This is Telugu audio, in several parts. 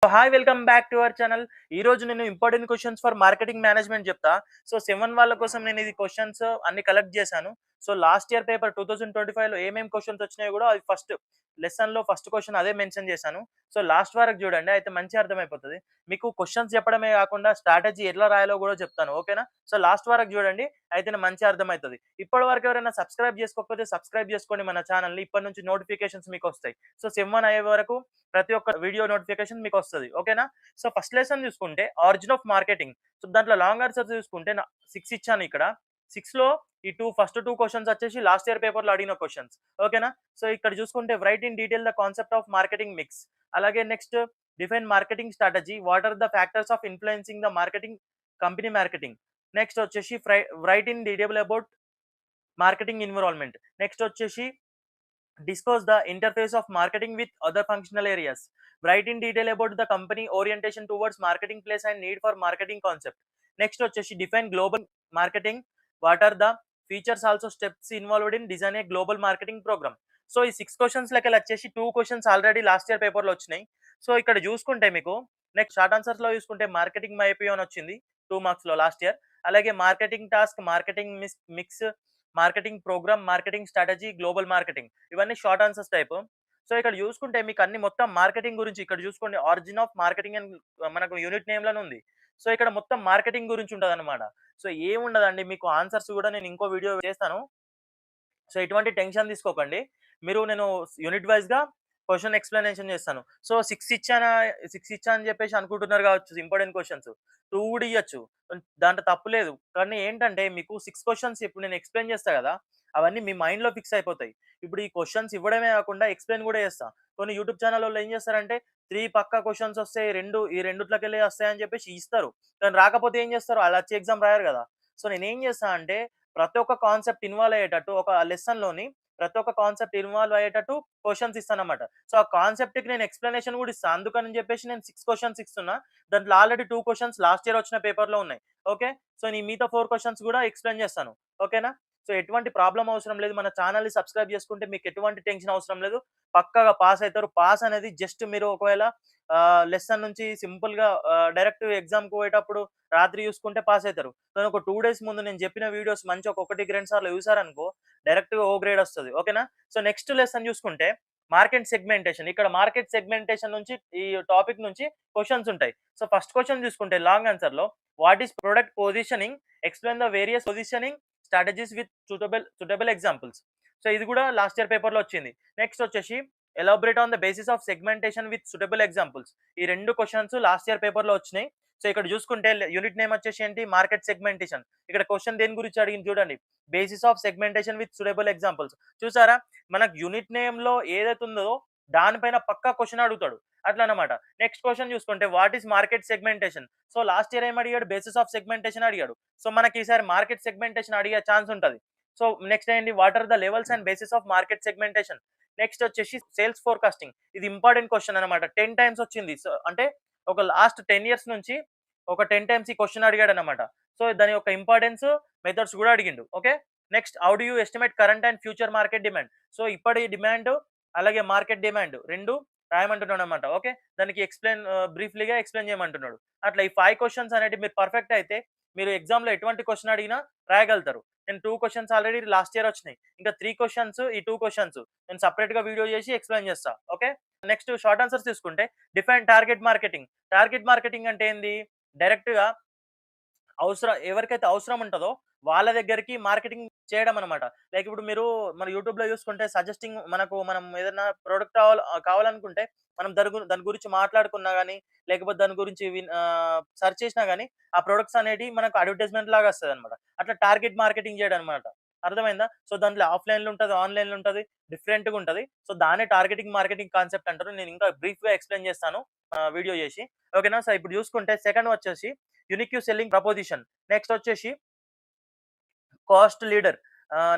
Hi welcome back to our channel. ఈ రోజు నేను important questions for marketing management చెప్తా. సో 7 వాళ్ళ కోసం నేను ఇది క్వశ్చన్స్ అన్ని కలెక్ట్ చేశాను. సో లాస్ట్ ఇయర్ పేపర్ 2025లో ఏమేమి క్వశ్చన్స్ వచ్చినాయో కూడా అది ఫస్ట్ లెసన్‌లో ఫస్ట్ క్వశ్చన్ అదే మెన్షన్ చేశాను. సో లాస్ట్ వరకు చూడండి, అయితే మంచిగా అర్థమైపోతది. మీకు క్వశ్చన్స్ చెప్పడమే కాకుండా స్ట్రాటజీ ఎట్లా రాయాలో కూడా చెప్తాను. ఓకేనా? సో లాస్ట్ వరకు చూడండి, అయితేనే మంచిగా అర్థమైతది. ఇప్పటి వరకు ఎవరైనా సబ్స్క్రైబ్ చేసుకోకపోతే సబ్స్క్రైబ్ చేసుకోండి మన ఛానల్‌ని. ఇప్పటి నుంచి నోటిఫికేషన్స్ మీకు వస్తాయి. సో సెమ్ 1 అయ్యే వరకు ప్రతి ఒక్క వీడియో నోటిఫికేషన్ మీకు వస్తది. ఓకేనా? సో ఫస్ట్ లెసన్ చూసుకుంటే ఆరిజిన్ ఆఫ్ మార్కెటింగ్. సో దాంట్లో లాంగ్ ఆన్సర్స్ చూసుకుంటే 6 ఇచ్చాను ఇక్కడ. 6లో ఈ ఫస్ట్ 2 క్వెషన్స్ వచ్చేసి లాస్ట్ ఇయర్ పేపర్‌లో అడిగిన క్వెషన్స్. ఓకేనా? సో ఇక్కడ చూసుకుంటే write in detail the concept of marketing mix. అలాగే next define marketing strategy. What are the factors of influencing the marketing company marketing. Next వచ్చేసి write in detail about marketing environment. Next వచ్చేసి discuss the interface of marketing with other functional areas. Write in detail about the company orientation towards marketing place and need for marketing concept. Next వచ్చేసి define global marketing. What are the features also steps involved in design a global marketing program. So ఈ 6 క్వశ్చన్స్ లెక్కలు వచ్చేసి 2 క్వశ్చన్స్ ఆల్రెడీ లాస్ట్ ఇయర్ పేపర్లో వచ్చినాయి. సో ఇక్కడ చూసుకుంటే మీకు నెక్స్ట్ షార్ట్ ఆన్సర్స్ లో చూసుకుంటే మార్కెటింగ్ మైపియో అని వచ్చింది 2 మార్క్స్ లో లాస్ట్ ఇయర్. అలాగే marketing task, marketing mix, marketing programme, marketing strategy, global marketing, ఇవన్నీ షార్ట్ ఆన్సర్స్ టైప్. సో ఇక్కడ చూసుకుంటే మీకు అన్ని మొత్తం మార్కెటింగ్ గురించి ఇక్కడ చూసుకోండి. ఆరిజిన్ ఆఫ్ మార్కెటింగ్ అని మనకు యూనిట్ నేమ్ లోనే ఉంది. సో ఇక్కడ మొత్తం మార్కెటింగ్ గురించి ఉంటుంది అనమాట. సో ఏముండదండి, మీకు ఆన్సర్స్ కూడా నేను ఇంకో వీడియో చేస్తాను. సో ఎటువంటి టెన్షన్ తీసుకోకండి. నేను యూనిట్ వైజ్ గా క్వశ్చన్ ఎక్స్ప్లెనేషన్ చేస్తాను. సో 6 ఇచ్చా అని చెప్పేసి అనుకుంటున్నారు కావచ్చు ఇంపార్టెంట్ క్వశ్చన్స్. 2 కూడా ఇయ్యొచ్చు, దాంట్లో తప్పు లేదు. కానీ ఏంటంటే మీకు 6 క్వశ్చన్స్ ఇప్పుడు నేను ఎక్స్ప్లెయిన్ చేస్తా కదా, అవన్నీ మీ మైండ్ లో ఫిక్స్ అయిపోతాయి. ఇప్పుడు ఈ క్వశ్చన్స్ ఇవ్వడమే కాకుండా ఎక్స్ప్లెయిన్ కూడా చేస్తా. కొన్ని యూట్యూబ్ ఛానల్ వాళ్ళు ఏం చేస్తారంటే 3 పక్కా క్వశ్చన్స్ వస్తాయి, ఈ రెండిట్లకెళ్ళి వస్తాయని చెప్పేసి ఇస్తారు. కానీ రాకపోతే ఏం చేస్తారు, అలా వచ్చి ఎగ్జామ్ రాయరు కదా. సో నేనేం చేస్తా అంటే ప్రతి ఒక్క కాన్సెప్ట్ ఇన్వాల్వ్ అయ్యేటట్టు ఒక లెసన్ లోని ప్రతి ఒక్క కాన్సెప్ట్ ఇన్వాల్వ్ అయ్యేటట్టు క్వశ్చన్స్ ఇస్తానన్నమాట. సో ఆ కాన్సెప్ట్ కి నేను ఎక్స్ప్లెనేషన్ కూడా ఇస్తాను. అందుకని చెప్పేసి నేను 6 క్వశ్చన్స్ ఇస్తున్నా. దాంట్లో ఆల్రెడీ 2 క్వశ్చన్స్ లాస్ట్ ఇయర్ వచ్చిన పేపర్ లో ఉన్నాయి. ఓకే. సో నేను మిగతా 4 క్వశ్చన్స్ కూడా ఎక్స్ప్లెయిన్ చేస్తాను. ఓకేనా? సో ఎటువంటి ప్రాబ్లం అవసరం లేదు. మన ఛానల్ ని సబ్స్క్రైబ్ చేసుకుంటే మీకు ఎటువంటి టెన్షన్ అవసరం లేదు. పక్కాగా పాస్ అవుతారు. పాస్ అనేది జస్ట్ మీరు ఒకవేళ లెసన్ నుంచి సింపుల్ గా డైరెక్ట్ ఎగ్జామ్ కు పోయేటప్పుడు రాత్రి చూసుకుంటే పాస్ అవుతారు. కానీ ఒక 2 డేస్ ముందు నేను చెప్పిన వీడియోస్ మంచి ఒకటికి 2 సార్లు చూసారనుకో డైరెక్ట్ గా ఓ గ్రేడ్ వస్తుంది. ఓకేనా? సో నెక్స్ట్ లెసన్ చూసుకుంటే మార్కెట్ సెగ్మెంటేషన్. ఇక్కడ మార్కెట్ సెగ్మెంటేషన్ నుంచి ఈ టాపిక్ నుంచి క్వశ్చన్స్ ఉంటాయి. సో ఫస్ట్ క్వశ్చన్ చూసుకుంటే లాంగ్ ఆన్సర్ లో what is product positioning, explain the various positioning strategies with suitable examples. So ఇది కూడా లాస్ట్ ఇయర్ పేపర్ లో వచ్చింది. నెక్స్ట్ వచ్చేసి elaborate on the basis of segmentation with suitable examples. ఈ 2 క్వశ్చన్స్ లాస్ట్ ఇయర్ పేపర్ లో వచ్చినాయి. సో ఇక్కడ చూసుకుంటే యూనిట్ నేమ్ వచ్చేసి ఏంటి, మార్కెట్ సెగ్మెంటేషన్. ఇక్కడ క్వశ్చన్ దేని గురించి అడిగింది చూడండి, basis of segmentation with suitable examples. చూసారా, మనకు యూనిట్ నేమ్ లో ఏదైతే ఉందో దానిపైన పక్కా క్వశ్చన్ అడుగుతాడు అట్లా అనమాట. నెక్స్ట్ క్వశ్చన్ చూసుకుంటే what is market segmentation. So last year ఏం అడిగాడు, బేసిస్ ఆఫ్ సెగ్మెంటేషన్ అడిగాడు. సో మనకి ఈసారి మార్కెట్ సెగ్మెంటేషన్ అడిగే ఛాన్స్ ఉంటుంది. సో నెక్స్ట్ ఏంటి, what are the levels and basis of market segmentation. Next వచ్చేసి సేల్స్ ఫోర్కాస్టింగ్. ఇది ఇంపార్టెంట్ క్వశ్చన్ అనమాట. 10 టైమ్స్ వచ్చింది. సో అంటే ఒక లాస్ట్ 10 ఇయర్స్ నుంచి ఒక 10 టైమ్స్ ఈ క్వశ్చన్ అడిగాడు అనమాట. సో దాని యొక్క ఇంపార్టెన్స్, మెథడ్స్ కూడా అడిగిండు. Okay. Next how do you estimate current and future market demand. So ఇప్పటి డిమాండ్ అలాగే మార్కెట్ డిమాండ్ రెండు రాయమంటున్నాడు అనమాట. ఓకే. దానికి బ్రీఫ్లీగా ఎక్స్ప్లెయిన్ చేయమంటున్నాడు. అట్లా ఈ 5 క్వశ్చన్స్ అనేవి మీరు పర్ఫెక్ట్ అయితే మీరు ఎగ్జామ్ లో ఎటువంటి క్వశ్చన్ అడిగినా రాయగలుగుతారు. నేను 2 క్వశ్చన్స్ ఆల్రెడీ లాస్ట్ ఇయర్ వచ్చినాయి. ఇంకా 3 క్వశ్చన్స్, ఈ 2 క్వశ్చన్స్ నేను సపరేట్ గా వీడియో చేసి ఎక్స్ప్లెయిన్ చేస్తా. ఓకే. నెక్స్ట్ షార్ట్ ఆన్సర్స్ తీసుకుంటే define target marketing. Target marketing అంటే ఏంది, డైరెక్ట్ గా ఎవరికైతే అవసరం ఉంటుందో వాళ్ళ దగ్గరికి మార్కెటింగ్ చేయడం అనమాట. లైక్ ఇప్పుడు మీరు మన యూట్యూబ్ లో చూసుకుంటే సజెస్టింగ్ మనం ఏదైనా ప్రోడక్ట్ కావాలనుకుంటే మనం దాని గురించి మాట్లాడుకున్నా గానీ లేకపోతే దాని గురించి సెర్చ్ చేసినా గానీ ఆ ప్రొడక్ట్స్ అనేవి మనకు అడ్వర్టైజ్మెంట్ లాగా వస్తుంది అనమాట. అట్లా టార్గెట్ మార్కెటింగ్ చేయడం అనమాట. అర్థమైందా? సో దాంట్లో ఆఫ్లైన్ లో ఉంటుంది, ఆన్లైన్ లో ఉంటుంది, డిఫరెంట్ గా ఉంటుంది. సో దాన్ని టార్గెటింగ్ మార్కెటింగ్ కాన్సెప్ట్ అంటారు. నేను ఇంకా బ్రీఫ్ గా ఎక్స్ప్లెయిన్ చేస్తాను వీడియో చేసి. ఓకేనా? సో ఇప్పుడు చూసుకుంటే సెకండ్ వచ్చేసి యూనిక్ సెల్లింగ్ ప్రపోజిషన్. నెక్స్ట్ వచ్చేసి కాస్ట్ లీడర్.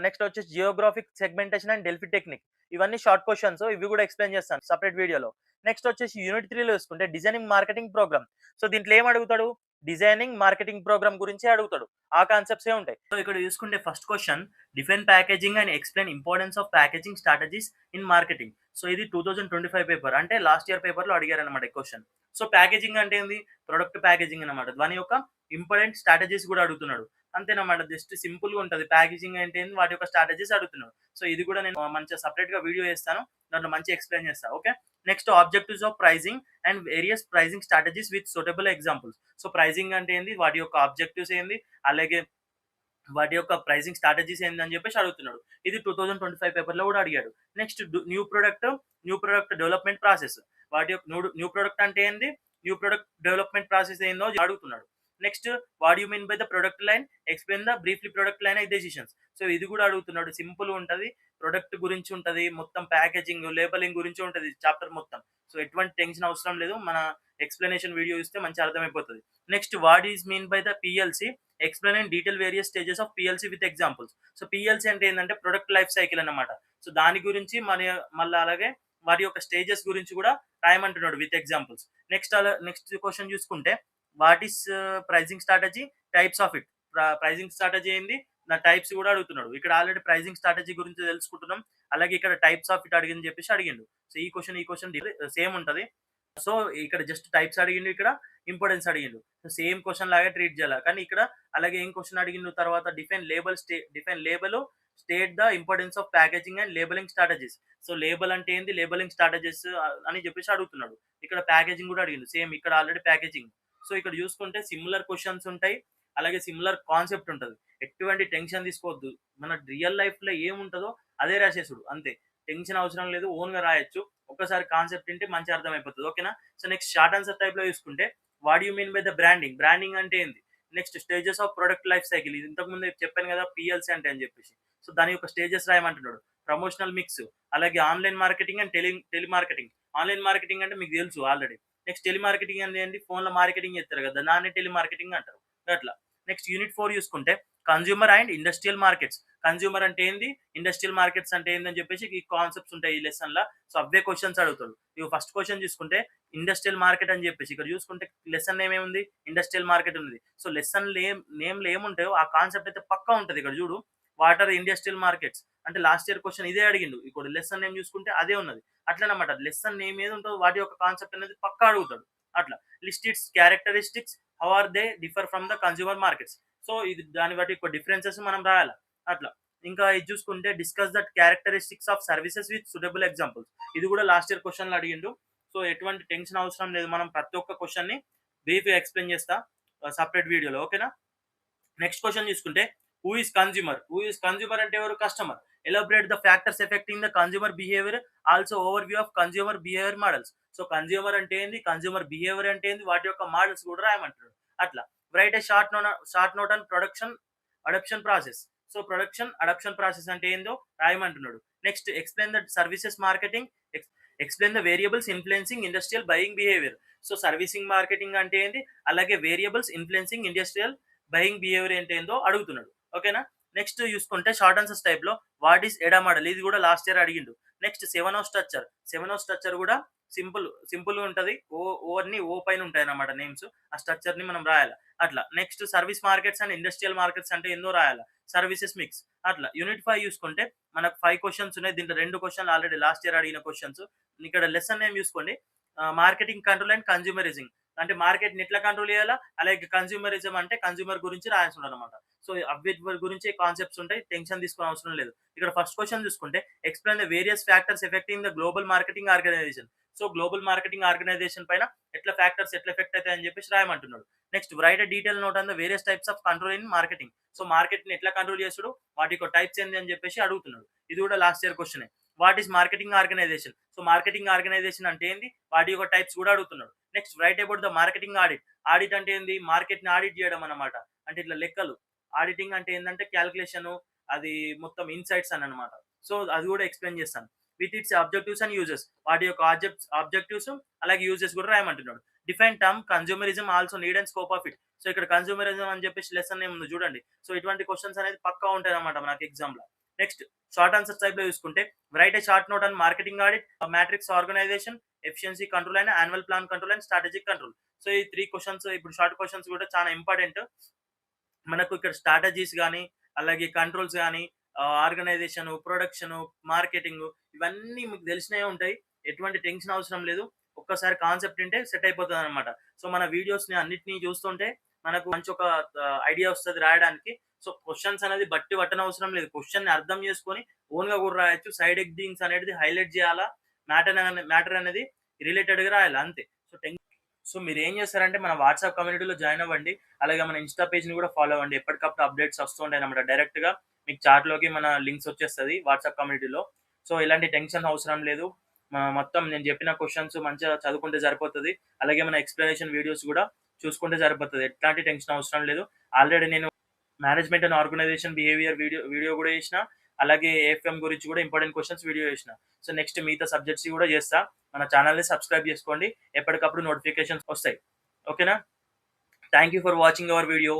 నెక్స్ట్ వచ్చేసి Geographic segmentation and Delphi technique. ఇవన్నీ షార్ట్ క్వశ్చన్స్, ఇవి కూడా ఎక్స్ప్లెయిన్ చేస్తాను సపరేట్ వీడియోలో. నెక్స్ట్ వచ్చేసి యూనిట్ 3లో చూసుకుంటే డిజైనింగ్ మార్కెటింగ్ ప్రోగ్రామ్. సో దీంట్లో ఏం అడుగుతాడు, డిజైనింగ్ మార్కెటింగ్ ప్రోగ్రామ్ గురించి అడుగుతాడు. ఆ కాన్సెప్ట్స్ ఉంటాయి. సో ఇక్కడ చూసుకుంటే first question, define packaging and explain importance of packaging strategies in marketing. So ఇది 2025 పేపర్, అంటే లాస్ట్ ఇయర్ పేపర్ లో అడిగారు అనమాట ఈ క్వశ్చన్. సో ప్యాకేజింగ్ అంటే ఏంది? ప్రొడక్ట్ ప్యాకేజింగ్ అనమాట. దాని యొక్క ఇంపార్టెంట్ స్ట్రాటజీస్ కూడా అడుగుతున్నాడు. అంతేనమాట, జస్ట్ సింపుల్ గా ఉంటది. ప్యాకేజింగ్ అంటే ఏంది, వాటి యొక్క స్ట్రాటజీస్ అడుగుతున్నాడు. సో ఇది కూడా నేను మంచిగా సపరేట్ గా వీడియో చేస్తాను, దాంట్లో మంచి ఎక్స్ప్లెయిన్ చేస్తాను. Okay, next objectives of pricing and various pricing strategies with suitable examples. So pricing అంటే ఏంది, వాటి యొక్క ఆబ్జెక్టివ్స్ ఏంది, అలాగే వాటి యొక్క ప్రైజింగ్ స్ట్రాటజీస్ ఏంది అని చెప్పేసి అడుగుతున్నాడు. ఇది 2025 పేపర్ లో కూడా అడిగాడు. Next new product development process. వాటి యొక్క న్యూ ప్రొడక్ట్ అంటే ఏంది, న్యూ ప్రొడక్ట్ డెవలప్మెంట్ ప్రాసెస్ ఏందో అడుగుతున్నాడు. Next, what you mean by the product line, explain the briefly product line decisions. So ఇది కూడా అడుగుతున్నాడు. సింపుల్ ఉంటది, ప్రొడక్ట్ గురించి ఉంటది, మొత్తం ప్యాకేజింగ్ లేబలింగ్ గురించి ఉంటది చాప్టర్ మొత్తం. సో ఎటువంటి టెన్షన్ అవసరం లేదు, మన ఎక్స్ప్లెనేషన్ వీడియో ఇస్తే మంచి అర్థమైపోతుంది. Next, what is mean by the PLC, explain in detail various stages of PLC with examples. So PLC అంటే ఏంటంటే ప్రొడక్ట్ లైఫ్ సైకిల్ అన్నమాట. సో దాని గురించి మళ్ళీ అలాగే వారి యొక్క స్టేజెస్ గురించి కూడా రాయమంటున్నాడు విత్ ఎగ్జాంపుల్స్. నెక్స్ట్ క్వశ్చన్ చూసుకుంటే, what is pricing strategy, types of it. Pricing strategy ఏంది, నా టైప్స్ కూడా అడుగుతున్నాడు. ఇక్కడ ఆల్రెడీ ప్రైజింగ్ స్ట్రాటజీ గురించి తెలుసుకుంటున్నాం, అలాగే ఇక్కడ టైప్స్ ఆఫ్ ఇట్ అడిగింది చెప్పేసి అడిగిండు. సో ఈ క్వశ్చన్ సేమ్ ఉంటది. సో ఇక్కడ జస్ట్ టైప్స్ అడిగిండు, ఇక్కడ ఇంపార్టెన్స్ అడిగిండు. సో సేమ్ క్వశ్చన్ లాగా ట్రీట్ చేయాలి. కానీ ఇక్కడ అలాగే ఏం క్వశ్చన్ అడిగిండు తర్వాత, define label state the importance of packaging and labelling strategies. So label అంటే ఏంది, లేబలింగ్ స్ట్రాటజీస్ అని చెప్పేసి అడుగుతున్నాడు. ఇక్కడ ప్యాకేజింగ్ కూడా అడిగిండు, సేమ్ ఇక్కడ ఆల్రెడీ ప్యాకేజింగ్. సో ఇక్కడ చూసుకుంటే సిమిలర్ క్వశ్చన్స్ ఉంటాయి, అలాగే సిమిలర్ కాన్సెప్ట్ ఉంటుంది. ఎటువంటి టెన్షన్ తీసుకోవద్దు, మన రియల్ లైఫ్ లో ఏముంటుందో అదే రాసేసుడు అంతే. టెన్షన్ అవసరం లేదు, ఓన్ గా రాయొచ్చు. ఒక్కసారి కాన్సెప్ట్ వింటే మంచి అర్థం అయిపోతుంది. ఓకేనా. So next, short answer type లో చూసుకుంటే, what you mean by the branding. Branding అంటే ఏంది. Next, stages of product life cycle. ఇది ఇంతకు ముందు చెప్పాను కదా, పిఎల్సి అంటే అని చెప్పేసి. సో దాని యొక్క స్టేజెస్ రాయమంటున్నాడు. ప్రమోషనల్ మిక్స్, అలాగే online marketing and telemarketing. Online marketing అంటే మీకు తెలుసు ఆల్రెడీ. నెక్స్ట్, టెలిమార్కెటింగ్ అంటే ఏంటి, ఫోన్ లో మార్కెటింగ్ చేస్తారు కదా, దాన్ని టెలిమార్కెటింగ్ అంటారు అట్లా. నెక్స్ట్, యూనిట్ 4 చూసుకుంటే, consumer and industrial markets. Consumer అంటే ఏంది, ఇండస్ట్రియల్ మార్కెట్స్ అంటే ఏందని చెప్పేసి ఈ కాన్సెప్ట్స్ ఉంటాయి ఈ లెసన్ లో. సో అవే క్వశ్చన్స్ అడుగుతాడు. ఇవి ఫస్ట్ క్వశ్చన్ చూసుకుంటే, ఇండస్ట్రియల్ మార్కెట్ అని చెప్పేసి, ఇక్కడ చూసుకుంటే లెసన్ నేమ్ ఏముంది, ఇండస్ట్రియల్ మార్కెట్ ఉంది. సో లెసన్ నేమ్లు ఏముంటాయో ఆ కాన్సెప్ట్ అయితే పక్కా ఉంటది. ఇక్కడ చూడు, వాటర్ ఇండస్ట్రియల్ మార్కెట్స్ అంటే లాస్ట్ ఇయర్ క్వశ్చన్ ఇదే అడిగిండు. ఇక్కడ లెసన్ నేమ్ చూసుకుంటే అదే ఉన్నది. అట్లనమాట, లెసన్ నేమ్ ఏది ఉంటుందో వాటి యొక్క కాన్సెప్ట్ అనేది పక్కా అడుగుతాడు. అట్లా list its characteristics, how are they differ from the consumer markets. So ఇది దాన్ని బట్టి ఎక్కువ డిఫరెన్సెస్ మనం రాయాలి అట్లా. ఇంకా ఇది చూసుకుంటే, discuss that characteristics of services with suitable examples. ఇది కూడా లాస్ట్ ఇయర్ క్వశ్చన్లు అడిగిండు. సో ఎటువంటి టెన్షన్ అవసరం లేదు, మనం ప్రతి ఒక్క క్వశ్చన్ ని బ్రీఫ్ గా ఎక్స్ప్లెయిన్ చేస్తా సపరేట్ వీడియోలో. ఓకేనా. నెక్స్ట్ క్వశ్చన్ చూసుకుంటే, హూ ఇస్ కన్జ్యూమర్ అంటే ఎవరు, customer. Elaborate the factors affecting the consumer behaviour, also over view of consumer behaviour models. So consumer అంటే ఏంది, కన్జ్యూమర్ బిహేవియర్ అంటే ఏంది, వాటి యొక్క మోడల్స్ కూడా రాయమంటాడు అట్లా. Write a short note on production adoption process. So production adoption process అంటే ఏందో రాయమంటున్నాడు. Next, explain the services marketing, explain the variables influencing industrial buying behaviour. So servicing marketing అంటే ఏంది, అలాగే variables influencing industrial buying behaviour అంటే ఏందో అడుగుతున్నాడు. ఓకేనా. నెక్స్ట్ చూసుకుంటే, షార్ట్ ఆన్సర్స్ టైప్ లో, వాట్ ఈస్ ఎడా మోడల్. ఇది కూడా లాస్ట్ ఇయర్ అడిగిండు. నెక్స్ట్, 7O స్ట్రక్చర్ కూడా సింపుల్ గా ఉంటది. అన్ని ఓ పైన ఉంటాయి అన్నమాట నేమ్స్. ఆ స్ట్రక్చర్ ని మనం రాయాలి అట్లా. Next, service markets and industrial markets అంటే ఏందో రాయాలి. సర్వీసెస్ మిక్స్ అట్లా. యూనిట్ 5 చూసుకుంటే, మనకు 5 క్వశ్చన్స్ ఉన్నాయి. దీంట్లో 2 క్వశ్చన్లు ఆల్రెడీ లాస్ట్ ఇయర్ అడిగిన క్వశ్చన్స్. ఇక్కడ లెసన్ నేమ్ చూసుకోండి, మార్కెటింగ్ కంట్రోల్ అండ్ కన్జ్యూమరిజం. అంటే మార్కెట్ ని ఎట్లా కంట్రోల్ చేయాలా, అలాగే కన్జ్యూమరిజం అంటే కన్జ్యూమర్ గురించి రాయాల్సి అనమాట. సో అవి గురించి కాన్సెప్ట్స్ ఉంటాయి, టెన్షన్ తీసుకోవడం అవసరం లేదు. ఇక్కడ ఫస్ట్ క్వశ్చన్ చూసుకుంటే, explain the various factors affecting the global marketing organisation. So global marketing organisation పైన ఎట్లా ఫ్యాక్టర్స్ ఎట్లా ఎఫెక్ట్ అవుతాయి అని చెప్పేసి రాయమంటున్నాడు. Next, write detail note on the various types of control in marketing. So market ని ఎట్లా కంట్రోల్ చేస్తాడు, వాటి యొక్క టైప్స్ ఏంది అని చెప్పేసి అడుగుతున్నాడు. ఇది కూడా last year question. What is marketing organisation. So marketing organization అంటే ఏంది, వాటి యొక్క టైప్స్ కూడా అడుగుతున్నాడు. Next, write about the marketing audit. Audit అంటే ఏంది, మార్కెట్ ని ఆడిట్ చేయడం అన్నమాట. అంటే ఇట్లా లెక్కలు. ఆడిటింగ్ అంటే ఏంటంటే క్యాలిక్యులేషన్, అది మొత్తం ఇన్సైట్స్ అని అనమాట. సో అది కూడా ఎక్స్ప్లెయిన్ చేస్తాను. With its objectives and uses. వాటి యొక్క ఆబ్జెక్టివ్స్ అలాగే యూజెస్ కూడా రాయమంటున్నాడు. Define term consumerism also need and scope of it. So ఇక్కడ కన్జ్యూమరిజం అని చెప్పేసి లెసన్ ఏముంది చూడండి. సో ఇటువంటి క్వశ్చన్స్ అనేది పక్కా ఉంటాయి అనమాట మనకి ఎగ్జామ్ లో. నెక్స్ట్ షార్ట్ ఆన్సర్ టైప్ లో చూసుకుంటే write a short note on marketing audit, matrix organization, efficiency control and annual plan control and strategic control. So ఈ 3 క్వశ్చన్స్ ఇప్పుడు షార్ట్ క్వశ్చన్స్ కూడా చాలా ఇంపార్టెంట్. మనకు ఇక్కడ స్ట్రాటజీస్ కానీ, అలాగే కంట్రోల్స్ కానీ, ఆర్గనైజేషన్, ప్రొడక్షన్, మార్కెటింగ్ ఇవన్నీ మీకు తెలిసినవే ఉంటాయి. ఎటువంటి టెన్షన్ అవసరం లేదు. ఒక్కసారి కాన్సెప్ట్ వింటే సెట్ అయిపోతుంది అనమాట. సో మన వీడియోస్ ని అన్నిటినీ చూస్తుంటే మనకు మంచి ఒక ఐడియా వస్తుంది రాయడానికి. సో క్వశ్చన్స్ అనేది బట్టి పట్టనవసరం లేదు. క్వశ్చన్ ని అర్థం చేసుకొని ఓన్ గా కూడా రాయొచ్చు. సైడ్ ఎగ్జింగ్స్ అనేది హైలైట్ చేయాలా, మ్యాటర్ అనేది రిలేటెడ్ గా రాయాలి అంతే. సో మీరు ఏం చేస్తారంటే మన వాట్సాప్ కమ్యూనిటీలో జాయిన్ అవ్వండి. అలాగే మన ఇన్స్టా పేజ్ ని కూడా ఫాలో అవ్వండి. ఎప్పటికప్పుడు అప్డేట్స్ వస్తూ ఉంటాయి అనమాట. డైరెక్ట్ గా మీకు చాట్ లోకి మన లింక్స్ వచ్చేస్తుంది వాట్సాప్ కమ్యూనిటీలో. సో ఇలాంటి టెన్షన్ అవసరం లేదు. మొత్తం నేను చెప్పిన క్వశ్చన్స్ మంచిగా చదువుకుంటే సరిపోతుంది. అలాగే మన ఎక్స్ప్లెనేషన్ వీడియోస్ కూడా చూసుకుంటే సరిపోతుంది. ఎట్లాంటి టెన్షన్ అవసరం లేదు. ఆల్రెడీ నేను management and organization behaviour video కూడా చేసిన, అలాగే ఏఎఫ్ఎం గురించి కూడా ఇంపార్టెంట్ క్వశ్చన్స్ వీడియో చేసిన. సో నెక్స్ట్ మిగతా సబ్జెక్ట్స్ కూడా చేస్తా. మన ఛానల్ని సబ్స్క్రైబ్ చేసుకోండి. ఎప్పటికప్పుడు నోటిఫికేషన్స్ వస్తాయి. ఓకేనా? Thank you for watching our video.